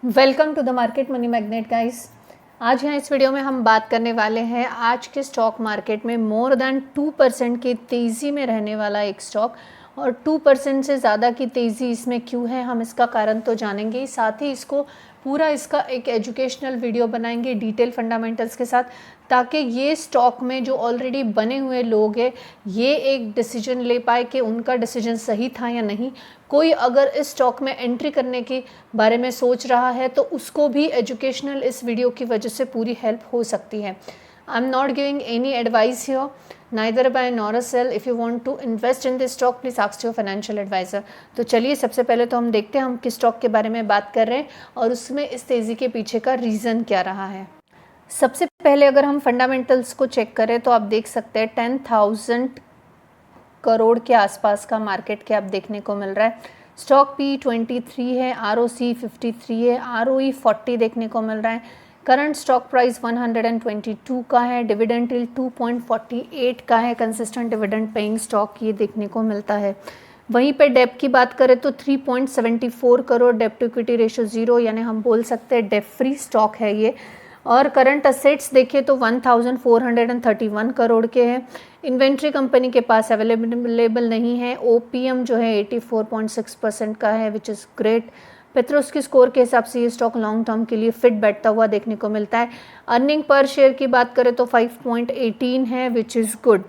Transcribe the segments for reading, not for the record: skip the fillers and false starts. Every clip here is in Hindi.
Welcome to the Market Money Magnet guys. आज यहाँ इस वीडियो में हम बात करने वाले हैं आज के स्टॉक मार्केट में मोर देन 2% की तेज़ी में रहने वाला एक स्टॉक, और 2% से ज़्यादा की तेज़ी इसमें क्यों है, हम इसका कारण तो जानेंगे ही, साथ ही इसको पूरा इसका एक एजुकेशनल वीडियो बनाएंगे डिटेल फंडामेंटल्स के साथ, ताकि ये स्टॉक में जो ऑलरेडी बने हुए लोग हैं ये एक डिसीजन ले पाए कि उनका डिसीजन सही था या नहीं। कोई अगर इस स्टॉक में एंट्री करने के बारे में सोच रहा है तो उसको भी एजुकेशनल इस वीडियो की वजह से पूरी हेल्प हो सकती है। I am not giving any advice here, neither buy nor a sell. If you want to invest in this stock, please ask your financial advisor. तो चलिए सबसे पहले तो हम देखते हैं हम किस स्टॉक के बारे में बात कर रहे हैं और उसमें इस तेज़ी के पीछे का रीज़न क्या रहा है। सबसे पहले अगर हम फंडामेंटल्स को चेक करें तो आप देख सकते हैं 10,000 करोड़ के आसपास का मार्केट कैप देखने को मिल रहा है। स्टॉक P23 है, ROC 53 है, ROE 40 देखने को मिल रहा है। करंट स्टॉक प्राइस 122 का है, डिविडेंड यील्ड 2.48 का है, कंसिस्टेंट डिविडेंड पेइंग स्टॉक ये देखने को मिलता है। वहीं पे डेप की बात करें तो 3.74 crore, debt to equity ratio 0, यानी हम बोल सकते हैं डेप फ्री स्टॉक है ये। और करंट असेट्स देखिए तो 1431 करोड़ के हैं। इन्वेंट्री कंपनी के पास अवेलेबल नहीं है। ओपीएम जो है 84.6% का है, which is great. Petros score के हिसाब से ये स्टॉक लॉन्ग टर्म के लिए फिट बैठता हुआ देखने को मिलता है। अर्निंग पर शेयर की बात करें तो 5.18 है, which is good.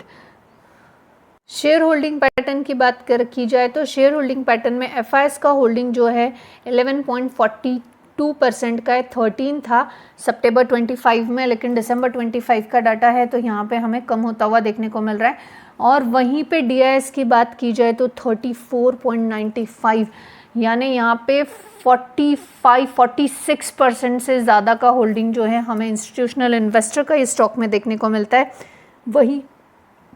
Share holding pattern की बात की जाए तो शेयर होल्डिंग पैटर्न में एफआईएस का होल्डिंग जो है 11.42% का है। 13 था सितंबर 25 में, लेकिन दिसंबर 25 का डाटा है तो यहाँ पे हमें कम होता हुआ देखने को मिल रहा है। और वहीं पे डीआईएस की बात की जाए तो 34.95, यानी यहाँ पे 46% से ज़्यादा का होल्डिंग जो है हमें इंस्टीट्यूशनल इन्वेस्टर का इस स्टॉक में देखने को मिलता है। वहीं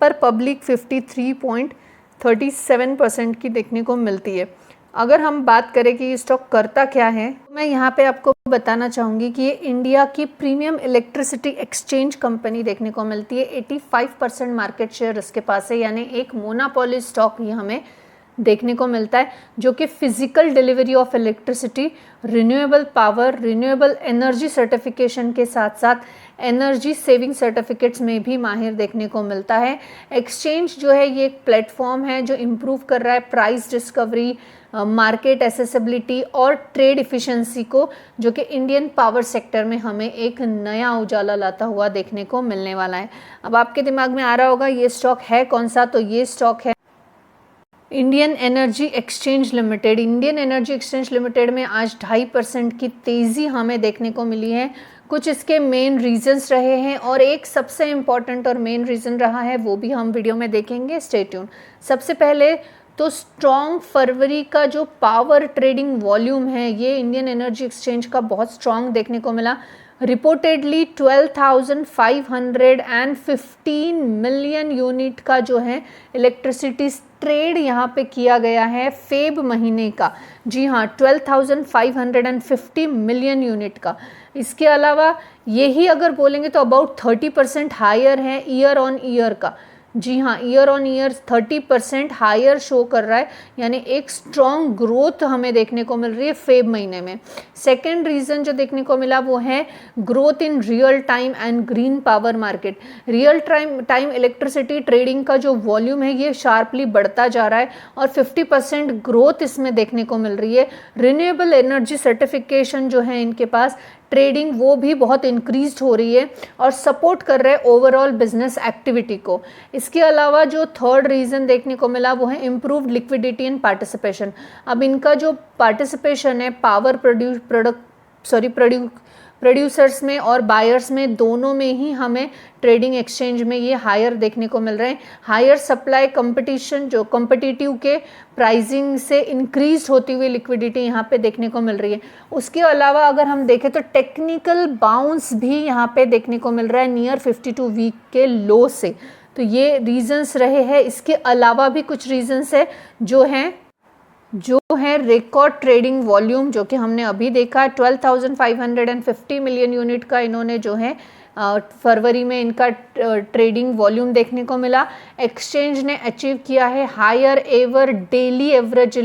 पर पब्लिक 53.37% की देखने को मिलती है। अगर हम बात करें कि ये स्टॉक करता क्या है, तो मैं यहाँ पे आपको बताना चाहूँगी कि ये इंडिया की प्रीमियम इलेक्ट्रिसिटी एक्सचेंज कंपनी देखने को मिलती है। 85% मार्केट शेयर इसके पास है, यानी एक मोनोपोली स्टॉक ये हमें देखने को मिलता है, जो कि physical delivery of electricity, renewable power, renewable energy certification के साथ साथ एनर्जी सेविंग सर्टिफिकेट्स में भी माहिर देखने को मिलता है। एक्सचेंज जो है ये एक प्लेटफॉर्म है जो इम्प्रूव कर रहा है प्राइस डिस्कवरी, मार्केट एसेसिबिलिटी और ट्रेड इफ़िशिएंसी को, जो कि इंडियन पावर सेक्टर में हमें एक नया उजाला लाता हुआ देखने को मिलने वाला है। अब आपके दिमाग में आ रहा होगा ये स्टॉक है कौन सा, तो ये स्टॉक है Indian energy exchange limited. Indian energy exchange limited में आज 2.5% की तेज़ी हमें देखने को मिली है। कुछ इसके मेन रीजंस रहे हैं और एक सबसे इम्पॉर्टेंट और मेन रीज़न रहा है, वो भी हम वीडियो में देखेंगे, स्टे ट्यून। सबसे पहले तो स्ट्रॉन्ग फरवरी का जो पावर ट्रेडिंग वॉल्यूम है ये इंडियन एनर्जी एक्सचेंज का बहुत स्ट्रॉन्ग देखने को मिला। रिपोर्टेडली 12,515 मिलियन यूनिट का जो है इलेक्ट्रिसिटी ट्रेड यहाँ पे किया गया है फेब महीने का। जी हाँ, 12,550 मिलियन यूनिट का। इसके अलावा यही अगर बोलेंगे तो अबाउट 30% हायर है ईयर ऑन ईयर का। जी हाँ, year on year 30% higher show कर रहा है, यानी एक स्ट्रॉन्ग ग्रोथ हमें देखने को मिल रही है फेब महीने में। सेकेंड रीज़न जो देखने को मिला वो है growth in real time and green power market. Real time electricity trading का जो वॉल्यूम है ये शार्पली बढ़ता जा रहा है और 50% ग्रोथ इसमें देखने को मिल रही है। रिन्यूएबल एनर्जी सर्टिफिकेशन जो है इनके पास ट्रेडिंग वो भी बहुत इंक्रीज हो रही है और सपोर्ट कर रहे हैं ओवरऑल बिजनेस एक्टिविटी को। इसके अलावा जो थर्ड रीज़न देखने को मिला वो है इम्प्रूव्ड लिक्विडिटी एंड पार्टिसिपेशन। अब इनका जो पार्टिसिपेशन है पावर प्रोड्यूसर्स में और बायर्स में, दोनों में ही हमें ट्रेडिंग एक्सचेंज में ये हायर देखने को मिल रहे हैं। हायर सप्लाई कंपटीशन जो कॉम्पिटिटिव के प्राइसिंग से इंक्रीज होती हुई लिक्विडिटी यहाँ पे देखने को मिल रही है। उसके अलावा अगर हम देखें तो टेक्निकल बाउंस भी यहाँ पे देखने को मिल रहा है नियर 52 वीक के लो से। तो ये रीजंस रहे हैं। इसके अलावा भी कुछ रीजंस है जो है रिकॉर्ड ट्रेडिंग वॉल्यूम, जो कि हमने अभी देखा 12,550 मिलियन यूनिट का इन्होंने जो है फरवरी में इनका ट्रेडिंग वॉल्यूम देखने को मिला। एक्सचेंज ने अचीव किया है higher ever daily average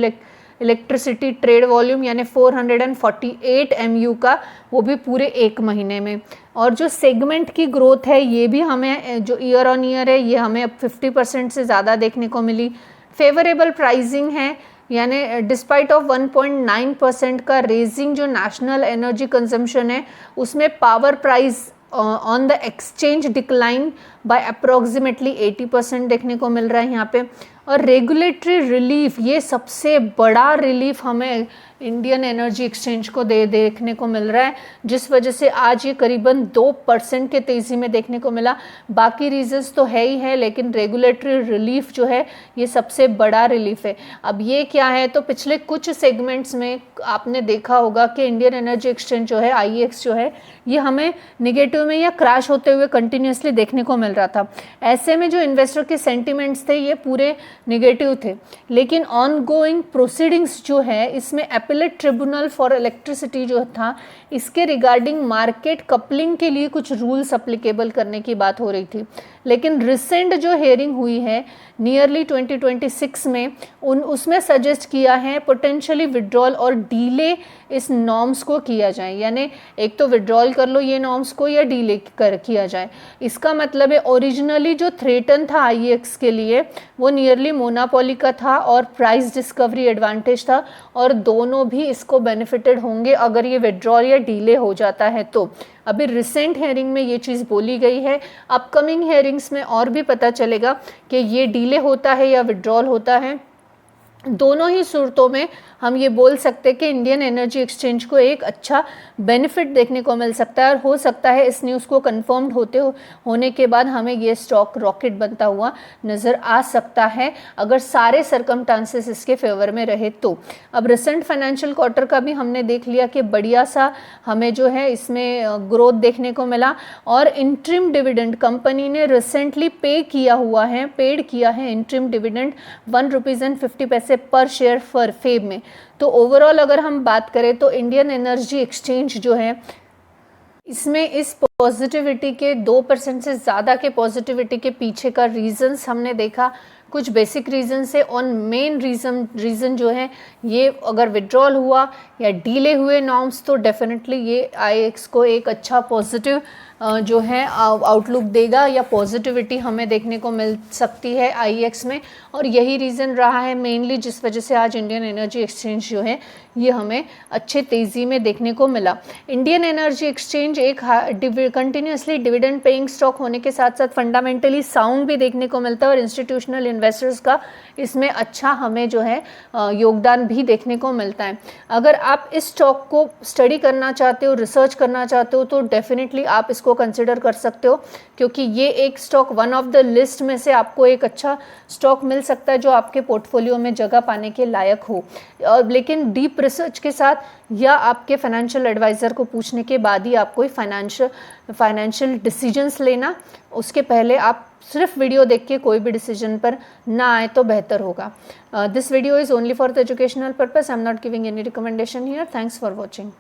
electricity trade volume यानी 448 MU का, वो भी पूरे एक महीने में। और जो सेगमेंट की ग्रोथ है ये भी हमें जो ईयर ऑन ईयर है ये हमें अब 50% से ज़्यादा देखने को मिली। फेवरेबल प्राइसिंग है, यानी डिस्पाइट ऑफ 1.9% का रेजिंग जो नेशनल एनर्जी कंजम्पशन है उसमें power price on the exchange decline by approximately 80% देखने को मिल रहा है यहाँ पे। और रेगुलेटरी रिलीफ, ये सबसे बड़ा रिलीफ हमें इंडियन एनर्जी एक्सचेंज को देखने को मिल रहा है, जिस वजह से आज ये करीबन 2% के तेज़ी में देखने को मिला। बाकी रीजंस तो है ही है, लेकिन रेगुलेटरी रिलीफ जो है ये सबसे बड़ा रिलीफ है। अब ये क्या है, तो पिछले कुछ सेगमेंट्स में आपने देखा होगा कि इंडियन एनर्जी एक्सचेंज जो है IEX जो है ये हमें निगेटिव में या क्रैश होते हुए कंटिन्यूसली देखने को मिल रहा था। ऐसे में जो इन्वेस्टर के सेंटिमेंट्स थे ये पूरे निगेटिव थे, लेकिन ऑन गोइंग प्रोसीडिंग्स जो है इसमें अपीलेट ट्रिब्यूनल फॉर इलेक्ट्रिसिटी जो था इसके रिगार्डिंग मार्केट कपलिंग के लिए कुछ रूल्स अप्लीकेबल करने की बात हो रही थी। लेकिन रिसेंट जो हेयरिंग हुई है नियरली 2026 में उसमें सजेस्ट किया है पोटेंशियली विड्रॉल और डीले इस नॉर्म्स को किया जाए, यानी एक तो विड्रॉल कर लो ये नॉर्म्स को या डीले किया जाए। इसका मतलब है ओरिजिनली जो थ्रेटन था IEX के लिए वो नियरली मोनोपोली का था और प्राइस डिस्कवरी एडवांटेज था, और दोनों भी इसको बेनिफिटेड होंगे अगर ये विड्रॉल या डीले हो जाता है। तो अभी रिसेंट हेयरिंग में ये चीज़ बोली गई है, अपकमिंग हेयरिंग्स में और भी पता चलेगा कि ये डीले होता है या विड्रॉल होता है। दोनों ही सूरतों में हम ये बोल सकते हैं कि इंडियन एनर्जी एक्सचेंज को एक अच्छा बेनिफिट देखने को मिल सकता है, और हो सकता है इस न्यूज़ को कंफर्म्ड होने के बाद हमें ये स्टॉक रॉकेट बनता हुआ नज़र आ सकता है अगर सारे सर्कमस्टांसेस इसके फेवर में रहे तो। अब रिसेंट फाइनेंशियल क्वार्टर का भी हमने देख लिया कि बढ़िया सा हमें जो है इसमें ग्रोथ देखने को मिला, और इंट्रिम डिविडेंड कंपनी ने रिसेंटली पेड किया है इंट्रिम डिविडेंड ₹1.50 पर शेयर फॉर फेब में। तो ओवरऑल अगर हम बात करें तो इंडियन एनर्जी एक्सचेंज जो है इसमें इस पॉजिटिविटी के 2% से ज़्यादा के पॉजिटिविटी के पीछे का रीजंस हमने देखा। कुछ बेसिक रीजन से ऑन मेन रीज़न जो है ये अगर विड्रॉल हुआ या डीले हुए नॉर्म्स तो डेफिनेटली ये IEX को एक अच्छा पॉजिटिव जो है आउटलुक देगा या पॉजिटिविटी हमें देखने को मिल सकती है IEX में, और यही रीज़न रहा है मेनली जिस वजह से आज इंडियन एनर्जी एक्सचेंज जो है ये हमें अच्छे तेज़ी में देखने को मिला। इंडियन एनर्जी एक्सचेंज एक कंटिन्यूसली डिविडेंड पेइंग स्टॉक होने के साथ साथ फंडामेंटली साउंड भी देखने को मिलता है, और इंस्टीट्यूशनल इन्वेस्टर्स का इसमें अच्छा हमें जो है योगदान भी देखने को मिलता है। अगर आप इस स्टॉक को स्टडी करना चाहते हो, रिसर्च करना चाहते हो, तो डेफिनेटली आप इसको कंसिडर कर सकते हो, क्योंकि ये एक stock one of the list में से आपको एक अच्छा स्टॉक मिल सकता है जो आपके पोर्टफोलियो में जगह पाने के लायक हो। लेकिन डीप रिसर्च के साथ या आपके फाइनेंशियल एडवाइज़र को पूछने के बाद ही आप कोई फाइनेंशियल डिसीजंस लेना, उसके पहले आप सिर्फ वीडियो देख के कोई भी डिसीजन पर ना आए तो बेहतर होगा। This video is only for the educational purpose, I am not giving any recommendation here. Thanks for watching.